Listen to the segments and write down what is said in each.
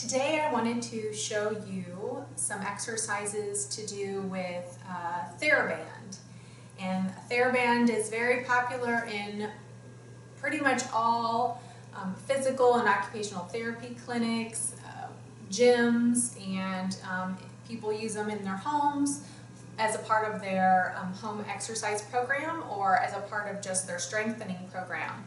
Today I wanted to show you some exercises to do with TheraBand. And TheraBand is very popular in pretty much all physical and occupational therapy clinics, gyms, and people use them in their homes as a part of their home exercise program or as a part of just their strengthening program.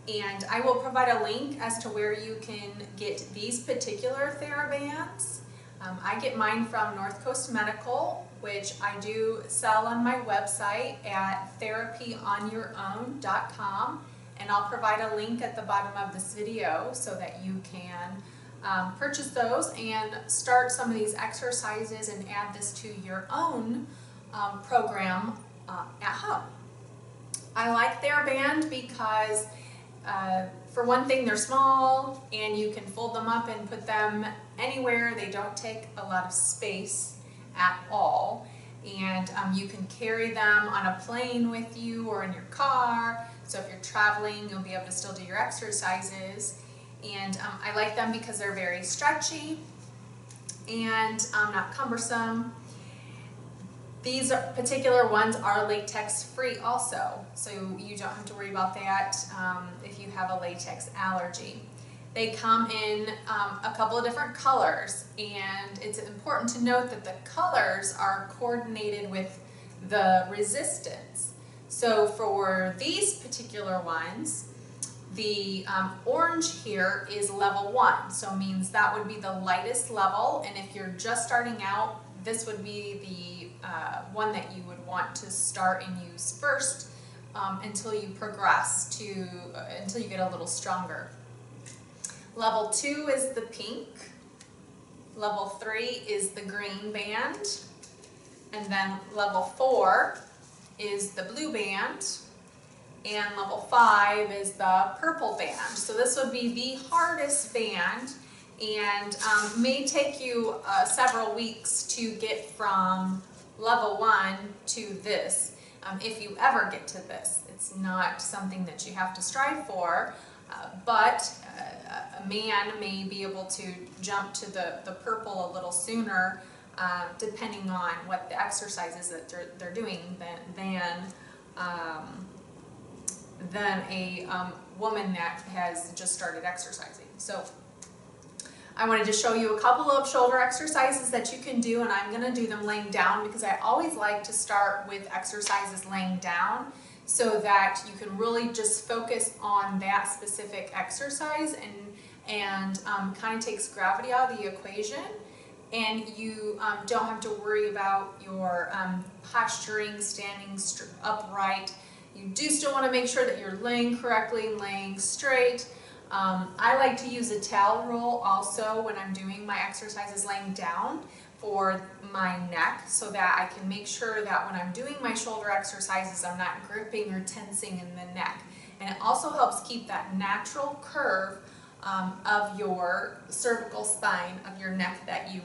And I will provide a link as to where you can get these particular TheraBands. I get mine from North Coast Medical, which I do sell on my website at therapyoonyourown.com, and I'll provide a link at the bottom of this video so that you can purchase those and start some of these exercises and add this to your own program at home. I like TheraBand because for one thing, they're small and you can fold them up and put them anywhere. They don't take a lot of space at all, and you can carry them on a plane with you or in your car. So if you're traveling, you'll be able to still do your exercises. And I like them because they're very stretchy and not cumbersome. These particular ones are latex free also, so you don't have to worry about that if you have a latex allergy. They come in a couple of different colors, and it's important to note that the colors are coordinated with the resistance. So for these particular ones, the orange here is level 1, so it means that would be the lightest level, and if you're just starting out, this would be the one that you would want to start and use first until you progress to, until you get a little stronger. Level 2 is the pink, level 3 is the green band, and then level 4 is the blue band, and level 5 is the purple band. So this would be the hardest band, and may take you several weeks to get from level 1 to this, if you ever get to this. It's not something that you have to strive for, but a man may be able to jump to the purple a little sooner, depending on what the exercises that they're doing than a woman that has just started exercising. So I wanted to show you a couple of shoulder exercises that you can do, and I'm going to do them laying down because I always like to start with exercises laying down so that you can really just focus on that specific exercise and kind of takes gravity out of the equation, and you don't have to worry about your posturing, standing upright. You do still want to make sure that you're laying correctly, laying straight. I like to use a towel roll also when I'm doing my exercises laying down for my neck, so that I can make sure that when I'm doing my shoulder exercises, I'm not gripping or tensing in the neck. And it also helps keep that natural curve of your cervical spine, of your neck, that you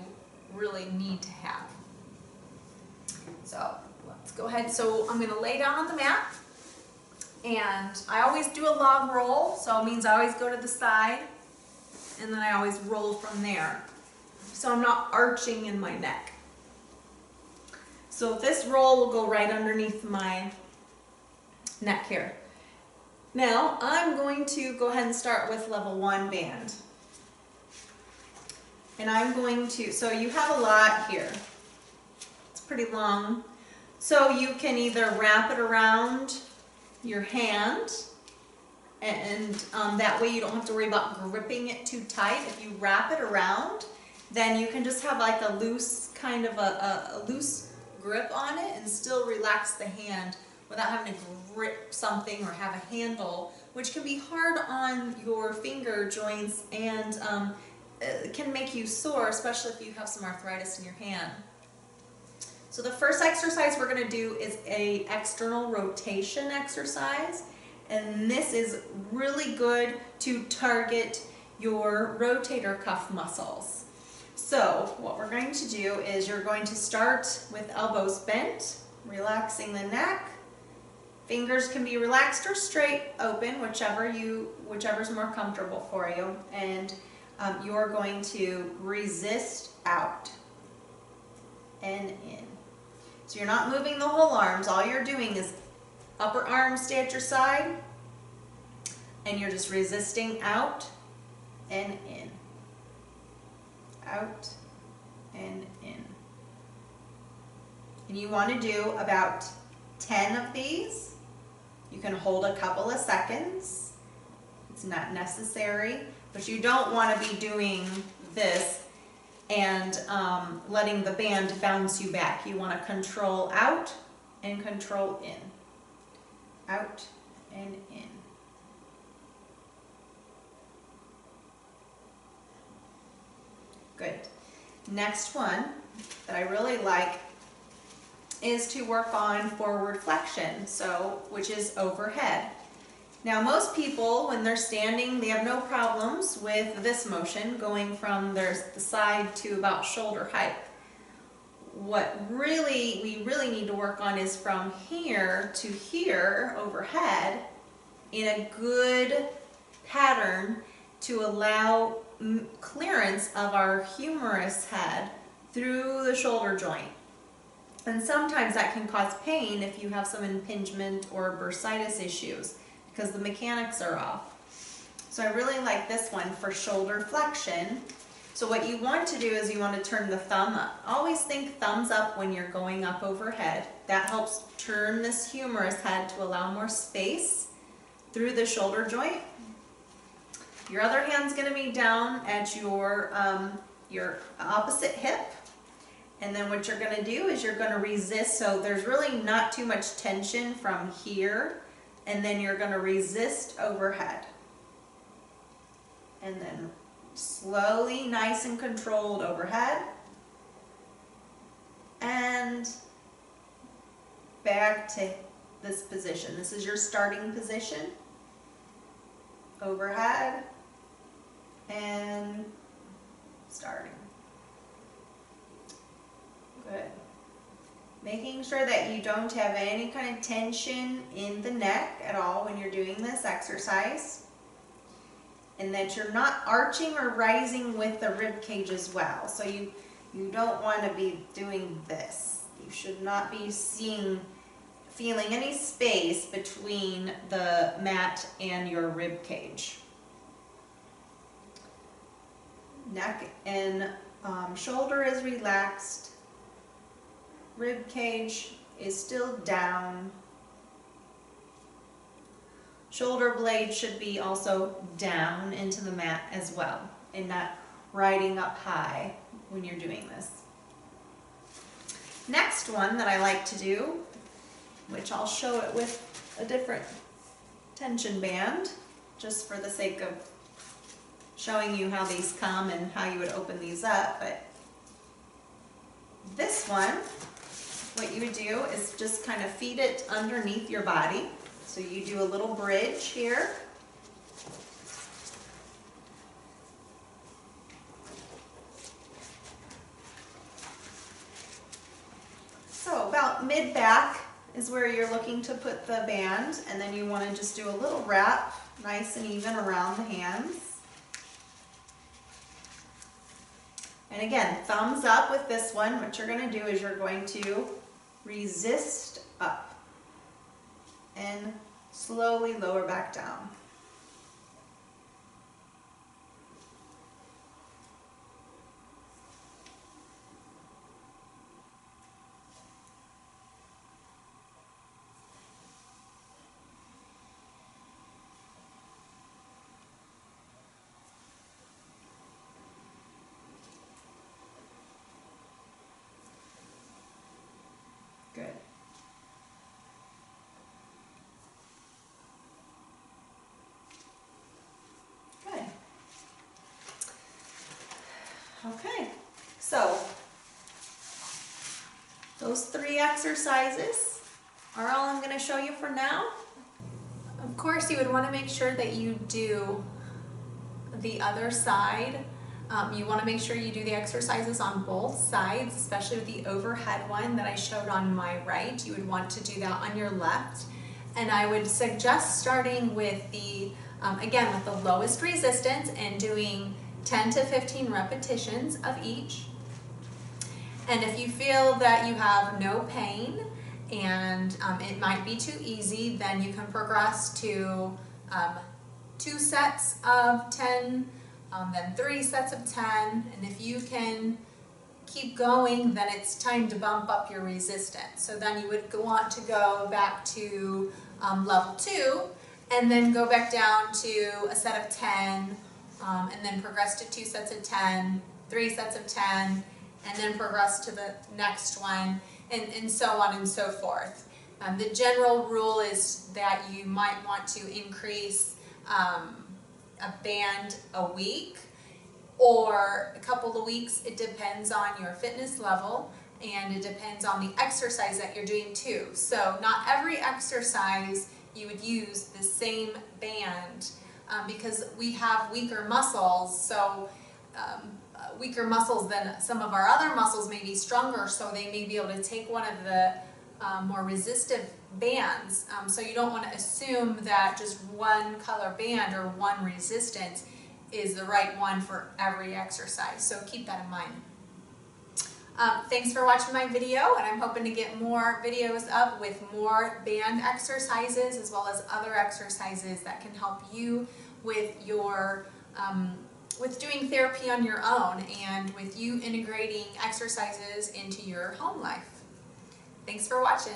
really need to have. So let's go ahead. So I'm going to lay down on the mat. And I always do a log roll, so it means I always go to the side, and then I always roll from there. So I'm not arching in my neck. So this roll will go right underneath my neck here. Now I'm going to go ahead and start with level 1 band. And I'm going to, so you have a lot here. It's pretty long. So you can either wrap it around your hand, and that way you don't have to worry about gripping it too tight. If you wrap it around, then you can just have like a loose, kind of a loose grip on it and still relax the hand without having to grip something or have a handle, which can be hard on your finger joints and can make you sore, especially if you have some arthritis in your hand. So the first exercise we're going to do is a external rotation exercise, and this is really good to target your rotator cuff muscles. So what we're going to do is you're going to start with elbows bent, relaxing the neck. Fingers can be relaxed or straight open, whichever's more comfortable for you. And you're going to resist out and in. So you're not moving the whole arms. All you're doing is upper arms stay at your side, and you're just resisting out and in. Out and in. And you want to do about 10 of these. You can hold a couple of seconds. It's not necessary, but you don't want to be doing this and letting the band bounce you back. You want to control out and control in. Out and in. Good. Next one that I really like is to work on forward flexion, which is overhead. Now most people, when they're standing, they have no problems with this motion going from the side to about shoulder height. What we really need to work on is from here to here overhead in a good pattern to allow clearance of our humerus head through the shoulder joint. And sometimes that can cause pain if you have some impingement or bursitis issues because the mechanics are off. So I really like this one for shoulder flexion. So what you want to do is you want to turn the thumb up. Always think thumbs up when you're going up overhead. That helps turn this humerus head to allow more space through the shoulder joint. Your other hand's going to be down at your opposite hip. And then what you're going to do is you're going to resist. So there's really not too much tension from here. And then you're going to resist overhead. And then slowly, nice and controlled overhead. And back to this position. This is your starting position. Overhead. And starting. Good. Making sure that you don't have any kind of tension in the neck at all when you're doing this exercise. And that you're not arching or rising with the rib cage as well. So you don't want to be doing this. You should not be feeling any space between the mat and your rib cage. Neck and shoulder is relaxed. Rib cage is still down. Shoulder blade should be also down into the mat as well and not riding up high when you're doing this. Next one that I like to do, which I'll show it with a different tension band just for the sake of showing you how these come and how you would open these up, but this one, what you would do is just kind of feed it underneath your body. So you do a little bridge here. So about mid-back is where you're looking to put the band, and then you want to just do a little wrap, nice and even around the hands. And again, thumbs up with this one. What you're going to do is you're going to resist up and slowly lower back down. Good. Good. Okay, so those 3 exercises are all I'm going to show you for now. Of course, you would want to make sure that you do the other side. You want to make sure you do the exercises on both sides, especially with the overhead one that I showed on my right. You would want to do that on your left. And I would suggest starting with the, again, with the lowest resistance and doing 10 to 15 repetitions of each. And if you feel that you have no pain and it might be too easy, then you can progress to 2 sets of 10, then 3 sets of 10. And if you can keep going, then it's time to bump up your resistance. So then you would want to go back to level 2 and then go back down to a set of 10 and then progress to 2 sets of 10, 3 sets of 10, and then progress to the next one, and so on and so forth. The general rule is that you might want to increase a band a week or a couple of weeks. It depends on your fitness level and it depends on the exercise that you're doing too. So not every exercise you would use the same band because we have weaker muscles, so weaker muscles than some of our other muscles may be stronger, so they may be able to take one of the more resistive bands. So you don't want to assume that just one color band or one resistance is the right one for every exercise, so keep that in mind. Thanks for watching my video, and I'm hoping to get more videos up with more band exercises as well as other exercises that can help you with your with doing therapy on your own and with you integrating exercises into your home life. Thanks for watching.